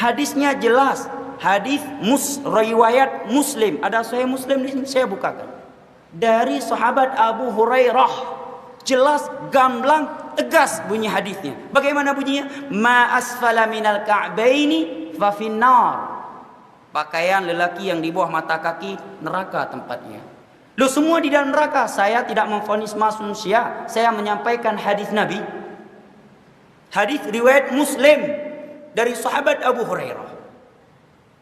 Hadisnya jelas. Hadis riwayat Muslim. Ada Sahih Muslim di sini, saya bukakan. Dari sahabat Abu Hurairah. Jelas, gamblang, tegas bunyi hadisnya. Bagaimana bunyinya? Ma asfala minal ka'baini fa finnar. Pakaian lelaki yang di bawah mata kaki, neraka tempatnya. Loh, semua di dalam neraka. Saya tidak memvonis manusia. Saya menyampaikan hadis Nabi. Hadis riwayat Muslim dari sahabat Abu Hurairah.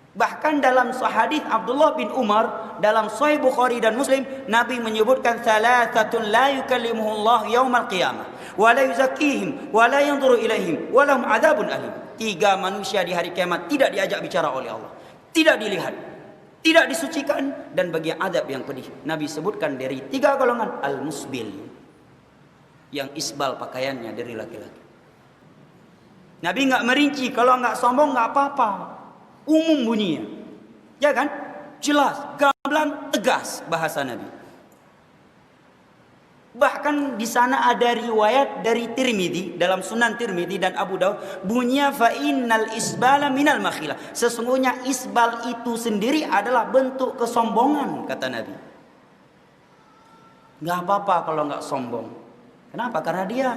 Bahkan dalam hadis Abdullah bin Umar dalam Sahih Bukhari dan Muslim, Nabi menyebutkan thalathatun la yukallimuhullah yaumal qiyamah wa la yuzakkihim wa la yanzuru ilaihim wa lahum adzabun alim. 3 manusia di hari kiamat tidak diajak bicara oleh Allah, tidak dilihat, tidak disucikan, dan bagi adab yang pedih. Nabi sebutkan dari 3 golongan. Al-musbil, yang isbal pakaiannya dari laki-laki. Nabi nggak merinci, kalau nggak sombong nggak apa-apa, umum bunyinya, ya kan? Jelas, gamblang, tegas bahasa Nabi. Bahkan di sana ada riwayat dari Tirmidzi, dalam Sunan Tirmidzi dan Abu Daud, bunyinya fa innal isbala minal makhilah. Sesungguhnya isbal itu sendiri adalah bentuk kesombongan, kata Nabi. Nggak apa-apa kalau nggak sombong. Kenapa? Karena dia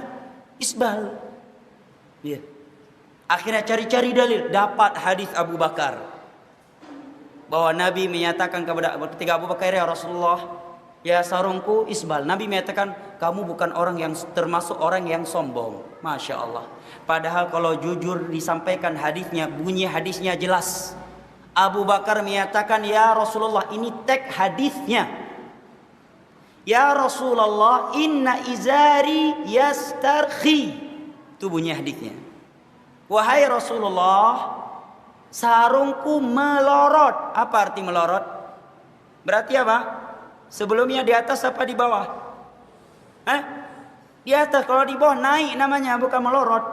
isbal. Iya. Akhirnya cari-cari dalil, dapat hadis Abu Bakar bahwa Nabi menyatakan ketika Abu Bakar, ya Rasulullah, ya sarungku isbal. Nabi menyatakan, kamu bukan orang yang termasuk orang yang sombong. Masya Allah. Padahal kalau jujur disampaikan hadisnya, bunyi hadisnya jelas. Abu Bakar menyatakan, ya Rasulullah, ini teks hadisnya. Ya Rasulullah, inna izari yastarkhi. Itu bunyi hadisnya. Wahai Rasulullah, sarungku melorot. Apa arti melorot? Berarti apa? Sebelumnya di atas apa di bawah? Di atas. Kalau di bawah naik namanya, bukan melorot.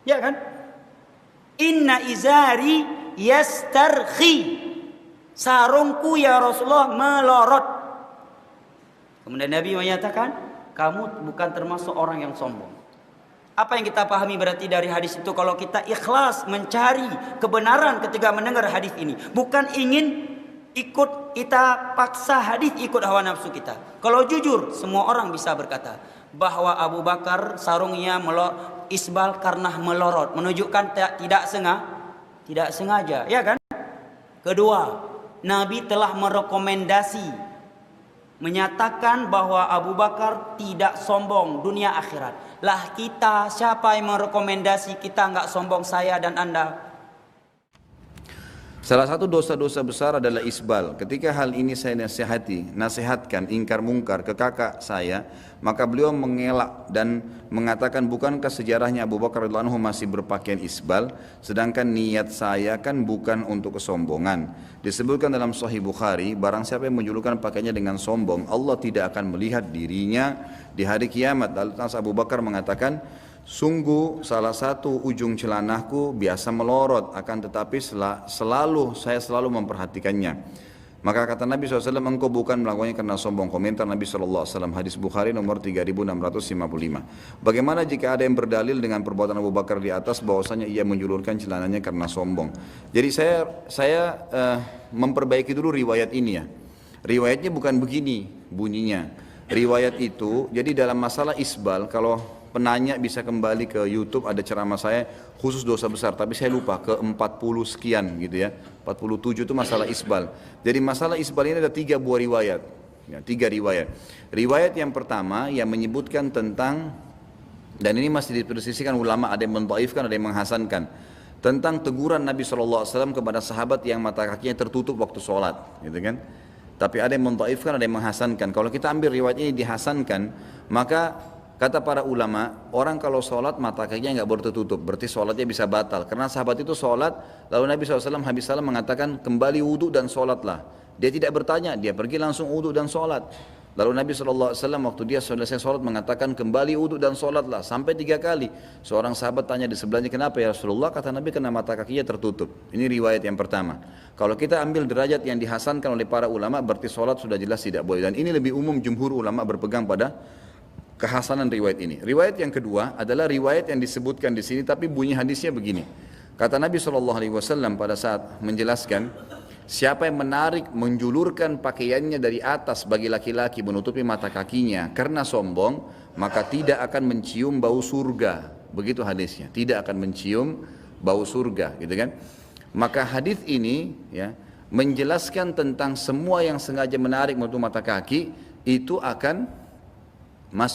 Ya kan? Inna izari yastarkhi. Sarungku ya Rasulullah melorot. Kemudian Nabi menyatakan, kamu bukan termasuk orang yang sombong. Apa yang kita pahami berarti dari hadis itu? Kalau kita ikhlas mencari kebenaran ketika mendengar hadis ini, bukan ingin ikut kita paksa hadis ikut hawa nafsu kita. Kalau jujur, semua orang bisa berkata bahwa Abu Bakar sarungnya isbal karena melorot, menunjukkan tidak sengaja, ya kan? Kedua, Nabi telah merekomendasi, menyatakan bahwa Abu Bakar tidak sombong dunia akhirat. Lah kita, siapa yang merekomendasi kita nggak sombong, saya dan Anda? Salah satu dosa-dosa besar adalah isbal. Ketika hal ini saya nasihatkan ingkar mungkar ke kakak saya, maka beliau mengelak dan mengatakan, bukankah sejarahnya Abu Bakar radhiyallahu anhu masih berpakaian isbal, sedangkan niat saya kan bukan untuk kesombongan. Disebutkan dalam Sahih Bukhari, barang siapa yang menjulukan pakaiannya dengan sombong, Allah tidak akan melihat dirinya di hari kiamat. Lalu Abu Bakar mengatakan, sungguh salah satu ujung celanahku biasa melorot, akan tetapi saya selalu memperhatikannya. Maka kata Nabi SAW, engkau bukan melakukannya karena sombong. Komentar Nabi SAW, hadis Bukhari nomor 3655. Bagaimana jika ada yang berdalil dengan perbuatan Abu Bakar di atas bahwasanya ia menjulurkan celananya karena sombong? Jadi saya memperbaiki dulu riwayat ini ya. Riwayatnya bukan begini bunyinya. Riwayat itu, jadi dalam masalah isbal, kalau penanya bisa kembali ke YouTube, ada ceramah saya khusus dosa besar, tapi saya lupa ke 40 sekian gitu ya, 47 itu masalah isbal. Jadi masalah isbal ini ada 3 buah riwayat ya, 3 riwayat. Riwayat yang pertama yang menyebutkan tentang, dan ini masih dipersisikan ulama, ada yang mendhaifkan, ada yang menghasankan, tentang teguran Nabi SAW kepada sahabat yang mata kakinya tertutup waktu sholat gitu kan. Tapi ada yang mendhaifkan, ada yang menghasankan. Kalau kita ambil riwayat ini dihasankan, maka kata para ulama, orang kalau sholat mata kakinya nggak boleh tertutup, berarti sholatnya bisa batal. Karena sahabat itu sholat, lalu Nabi SAW habis salam mengatakan, kembali wudhu dan sholatlah. Dia tidak bertanya, dia pergi langsung wudhu dan sholat. Lalu Nabi SAW waktu dia selesai sholat mengatakan, kembali wudhu dan sholatlah, sampai 3 kali. Seorang sahabat tanya di sebelahnya, kenapa ya Rasulullah? Kata Nabi, karena mata kakinya tertutup. Ini riwayat yang pertama. Kalau kita ambil derajat yang dihasankan oleh para ulama, berarti sholat sudah jelas tidak boleh. Dan ini lebih umum, jumhur ulama berpegang pada kehasanan riwayat ini. Riwayat yang kedua adalah riwayat yang disebutkan di sini, tapi bunyi hadisnya begini. Kata Nabi SAW pada saat menjelaskan, siapa yang menarik, menjulurkan pakaiannya dari atas bagi laki-laki menutupi mata kakinya karena sombong, maka tidak akan mencium bau surga. Begitu hadisnya, tidak akan mencium bau surga, gitu kan? Maka hadis ini ya menjelaskan tentang semua yang sengaja menarik menutup mata kaki itu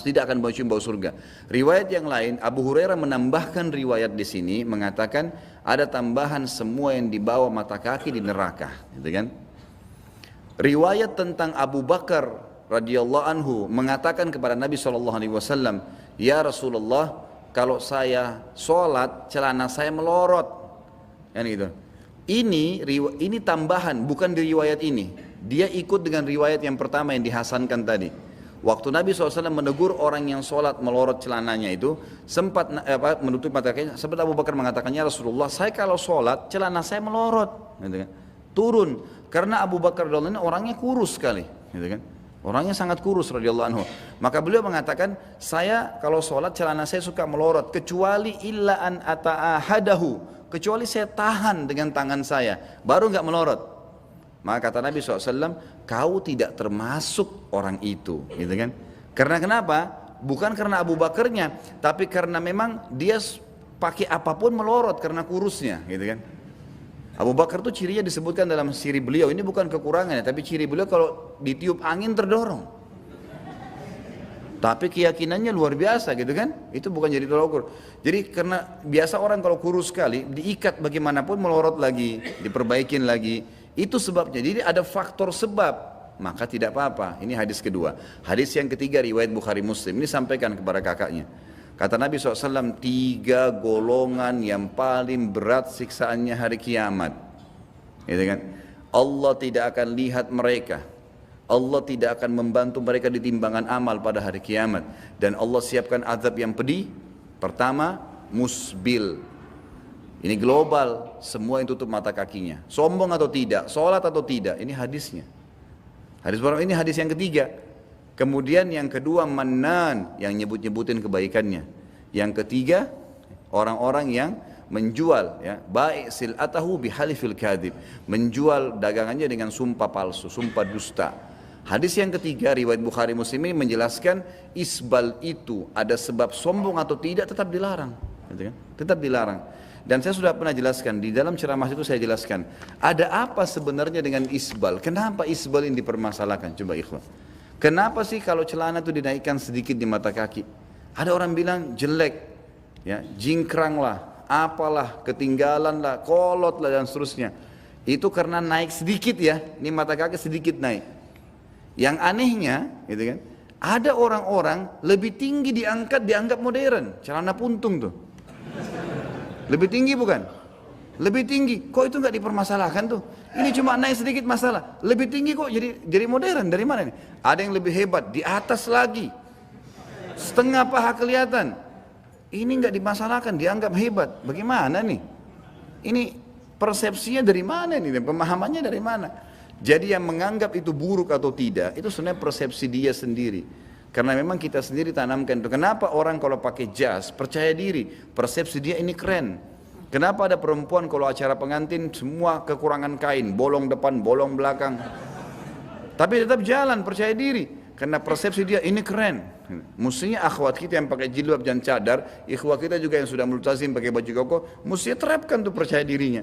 tidak akan mencium bau surga. Riwayat yang lain, Abu Hurairah menambahkan riwayat di sini mengatakan ada tambahan semua yang dibawa mata kaki di neraka, gitu kan? Riwayat tentang Abu Bakar radhiyallahu anhu mengatakan kepada Nabi SAW, ya Rasulullah, kalau saya sholat celana saya melorot, kan gitu. Ini tambahan, bukan di riwayat ini. Dia ikut dengan riwayat yang pertama yang dihasankan tadi. Waktu Nabi SAW menegur orang yang sholat melorot celananya itu, sempat menutup mata kakinya, sempat Abu Bakar mengatakannya, Rasulullah, saya kalau sholat celana saya melorot, gitu kan? Turun, karena Abu Bakar radhiyallahu anhu orangnya kurus sekali, gitu kan? Orangnya sangat kurus radhiyallahu anhu. Maka beliau mengatakan, saya kalau sholat celana saya suka melorot, kecuali illa an ata'ahadahu, kecuali saya tahan dengan tangan saya, baru nggak melorot. Maka kata Nabi SAW, kau tidak termasuk orang itu, gitu kan? Karena kenapa? Bukan karena Abu Bakarnya, tapi karena memang dia pakai apapun melorot karena kurusnya, gitu kan? Abu Bakar itu cirinya disebutkan dalam ciri beliau, ini bukan kekurangannya, tapi ciri beliau kalau ditiup angin terdorong. Tapi keyakinannya luar biasa, gitu kan? Itu bukan jadi tolak ukur. Jadi karena biasa orang kalau kurus sekali, diikat bagaimanapun melorot lagi, diperbaikin lagi. Itu sebabnya. Jadi ada faktor sebab, maka tidak apa-apa. Ini hadis kedua. Hadis yang ketiga riwayat Bukhari Muslim. Ini sampaikan kepada kakaknya. Kata Nabi SAW, 3 golongan yang paling berat siksaannya hari kiamat. Gitu kan? Allah tidak akan lihat mereka. Allah tidak akan membantu mereka di timbangan amal pada hari kiamat. Dan Allah siapkan azab yang pedih. Pertama, musbil. Ini global, semua yang tutup mata kakinya. Sombong atau tidak, sholat atau tidak, ini hadisnya. Ini hadis yang ketiga. Kemudian yang kedua, mannan, yang nyebut-nyebutin kebaikannya. Yang ketiga, orang-orang yang menjual, ya, baik sil'atahu bihalifil kadhib, menjual dagangannya dengan sumpah palsu, sumpah dusta. Hadis yang ketiga, riwayat Bukhari Muslim ini menjelaskan isbal itu ada sebab sombong atau tidak tetap dilarang, gitu kan? Tetap dilarang. Dan saya sudah pernah jelaskan, di dalam ceramah itu saya jelaskan, ada apa sebenarnya dengan isbal? Kenapa isbal ini dipermasalahkan? Coba ikhwan. Kenapa sih kalau celana itu dinaikkan sedikit di mata kaki? Ada orang bilang jelek, ya, jingkrang lah, apalah, ketinggalan lah, kolot lah dan seterusnya. Itu karena naik sedikit ya, ini mata kaki sedikit naik. Yang anehnya, gitu kan, ada orang-orang lebih tinggi dianggap modern, celana puntung tuh. Lebih tinggi bukan? Lebih tinggi. Kok itu nggak dipermasalahkan tuh? Ini cuma naik sedikit masalah. Lebih tinggi kok jadi modern. Dari mana nih? Ada yang lebih hebat di atas lagi. Setengah paha kelihatan. Ini nggak dimasalahkan, dianggap hebat. Bagaimana nih? Ini persepsinya dari mana nih? Pemahamannya dari mana? Jadi yang menganggap itu buruk atau tidak, itu sebenarnya persepsi dia sendiri. Karena memang kita sendiri tanamkan itu. Kenapa orang kalau pakai jas percaya diri, persepsi dia ini keren. Kenapa ada perempuan kalau acara pengantin semua kekurangan kain, bolong depan, bolong belakang, tapi tetap jalan percaya diri. Karena persepsi dia ini keren. Mestinya akhwat kita yang pakai jilbab dan cadar, ikhwat kita juga yang sudah multazim pakai baju koko, mestinya terapkan tuh percaya dirinya.